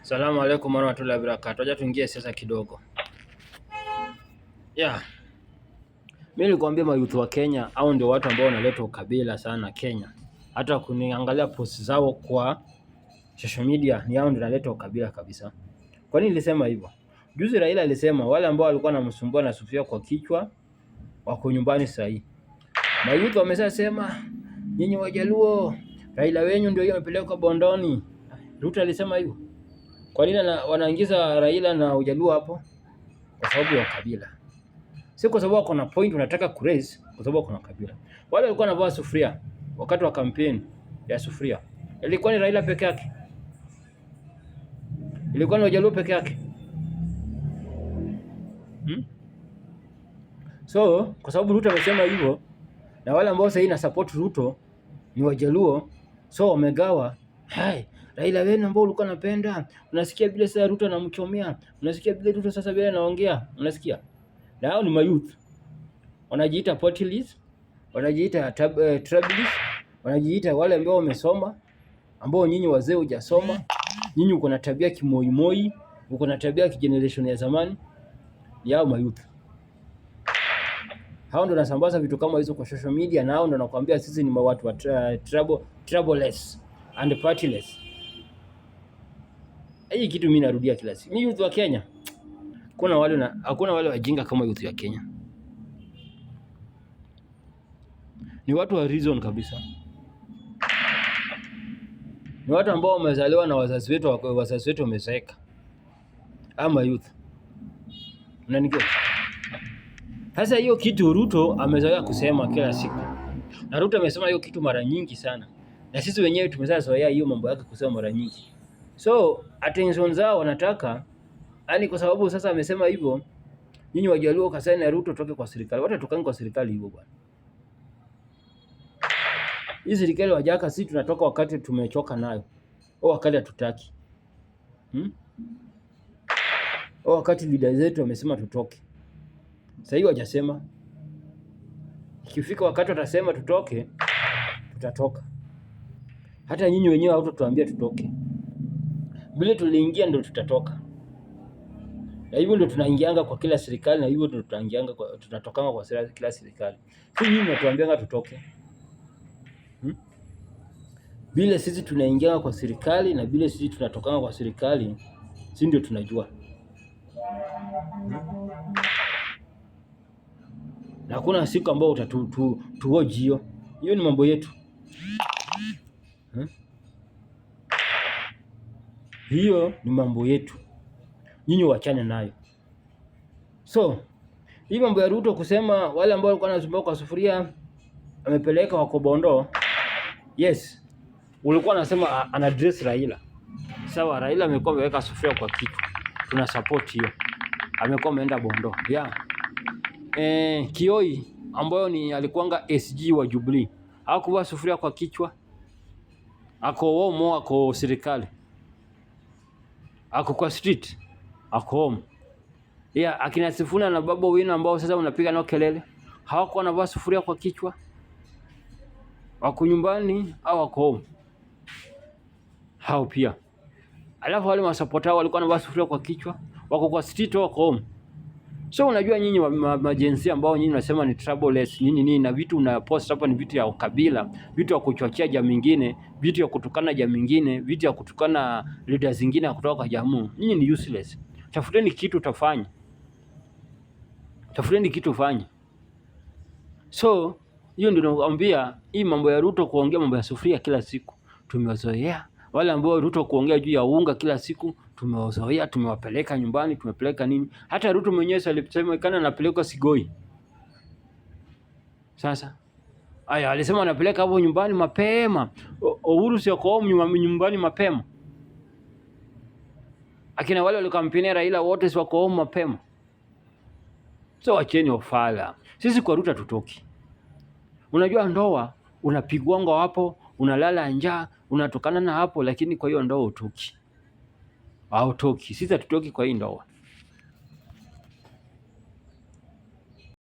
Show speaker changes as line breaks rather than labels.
Salamu alaikum warahmatullahi wabarakatuh. Acha tuingie siasa kidogo. Mimi nilikwambia mayouth wa Kenya au ndio watu ambao wanaleta ukabila sana Kenya. Hata kuniangalia post zao kwa social media ni hao ndio wanaleta ukabila kabisa. Kwa nini nilisema hivyo? Juzi Raila alisema wale ambao walikuwa wanamsumbua na sufuria kwa kichwa wako nyumbani sasa hivi. Mayouth wamesema nyinyi Wajaluo, Raila wenyu ndio amepelekwa Bondoni. Ruto alisema hivyo. Kwa nini wanaingiza Raila na Ujaluo hapo? Kwa sababu ya kabila. Si kwa sababu kuna point unataka kuraise, kwa sababu kuna kabila. Wale walikuwa wanavaa sufuria wakati wa kampeni ya sufuria. Ilikuwa ni Raila peke yake? Ilikuwa ni Wajaluo peke yake? So, kwa sababu Ruto amesema hivyo na wale ambao sasa na support Ruto ni Wajaluo, so wamegawa. Hai, Raila wenu ambao ulikuwa unapenda, unasikia vile sasa Ruto anamchomea, unasikia vile Ruto sasa vile anaongea, unasikia? Na hao ni mayouth. Wanajiita populist, wanajiita tribalists, wanajiita wale ambao wamesoma, ambao nyinyi wazee hujasoma, nyinyi uko na tabia kimoimoi, uko na tabia kigeneration ya zamani. Yao mayouth. Hao ndio wanasambaza vitu kama hizo kwa social media, na hao ndio nakwambia sisi ni watu wa troubleless and partyless. Hii kitu mimi narudia kila siku. Ni youth wa Kenya. Hakuna wale wajinga kama youth ya Kenya. Ni watu wa reason kabisa. Ni watu ambao wamezaliwa na wazazi wetu wamezeeka. Ama youth. Unaniget? Sasa hiyo kitu Ruto amezoea kusema kila siku. Na Ruto amesema hiyo kitu mara nyingi sana. Na sisi wenyewe tumezoea hiyo mambo yake kusema mara nyingi. So, attention zao wanataka, yani kwa sababu sasa amesema hivyo, nyinyi Wajaluo kasaini na Ruto toke kwa serikali. Wote tukani kwa serikali hivyo bwana. Hii serikali wajaka sisi tunatoka wakati tumechoka nayo. Au wakati hatutaki. Au wakati leaders zetu wamesema tutoke. Sasa hivi hajasema. Ikifika wakati watasema tutoke, tutatoka. Hata nyinyi wenyewe hautotuambia tutoke. Bila tuliingia ndio tutatoka. Na hivyo ndio tunaingianga kwa kila serikali, na hivyo ndio tunatokanga kwa kila serikali. Si nyinyi mnatuambianga tutoke. Bila sisi tunaingia kwa serikali na bila sisi tunatokanga kwa serikali, si ndio tunajua. Na hakuna siku ambao utatuoji hiyo. Hiyo ni mambo yetu. Hiyo ni mambo yetu. Nyinyi wachane nayo. So, hii mambo ya Ruto kusema wale ambao walikuwa wanasumbua kwa sufuria amepeleka wako Bondo. Yes. Ulikuwa unasema ana address Raila. Sawa, Raila amekuwa ameweka sufuria kwa kichwa. Tuna support hiyo. Amekuwa ameenda Bondo. Kioi ambayo ni alikuanga SG wa Jubilee. Hakuwa sufuria kwa kichwa. Ako serikali. Ako kwa street. Ako home. Akina Sifuna na Babu Owino ambao sasa unapiga nao kelele. Hawakuwa wanavaa sufuria kwa kichwa. Wako nyumbani au wako home. Hao pia. Alafu wale masupporter walikuwa wanavaa sufuria kwa kichwa. Wako kwa street au wako home. So unajua nyinyi majenzi ambao nyinyi unasema ni troubleless nini na vitu unapost hapa ni vitu ya ukabila, vitu ya kuchochea jamii nyingine, vitu ya kutukana jamii nyingine, vitu ya kutukana leaders zingine kutoka jamii. Nyinyi ni useless. Tafuteni kitu utafanya. Tafuteni kitu ufanye. So, hiyo ndio nakwambia hii mambo ya Ruto kuongea mambo ya sufuria kila siku. Tumewazoea. Wale ambao Ruto kuongea juu ya unga kila siku tumewazoea, tumewapeleka nyumbani, tumepeleka nini? Hata Ruto mwenyewe alisema kana anapeleka Sigoi. Sasa alisema anapeleka hapo nyumbani mapema. Uhuru sio kwa nyumbani mapema. Akina wale walikampenia Raila wote si wako mapema. So wacheni ufala. Sisi kwa Ruto tutoki. Unajua ndoa unapigwanga hapo, unalala njaa, unatokana na hapo, lakini kwa hiyo ndoa utoki. Hautoki. Sisi hatutoki kwa hii ndoa.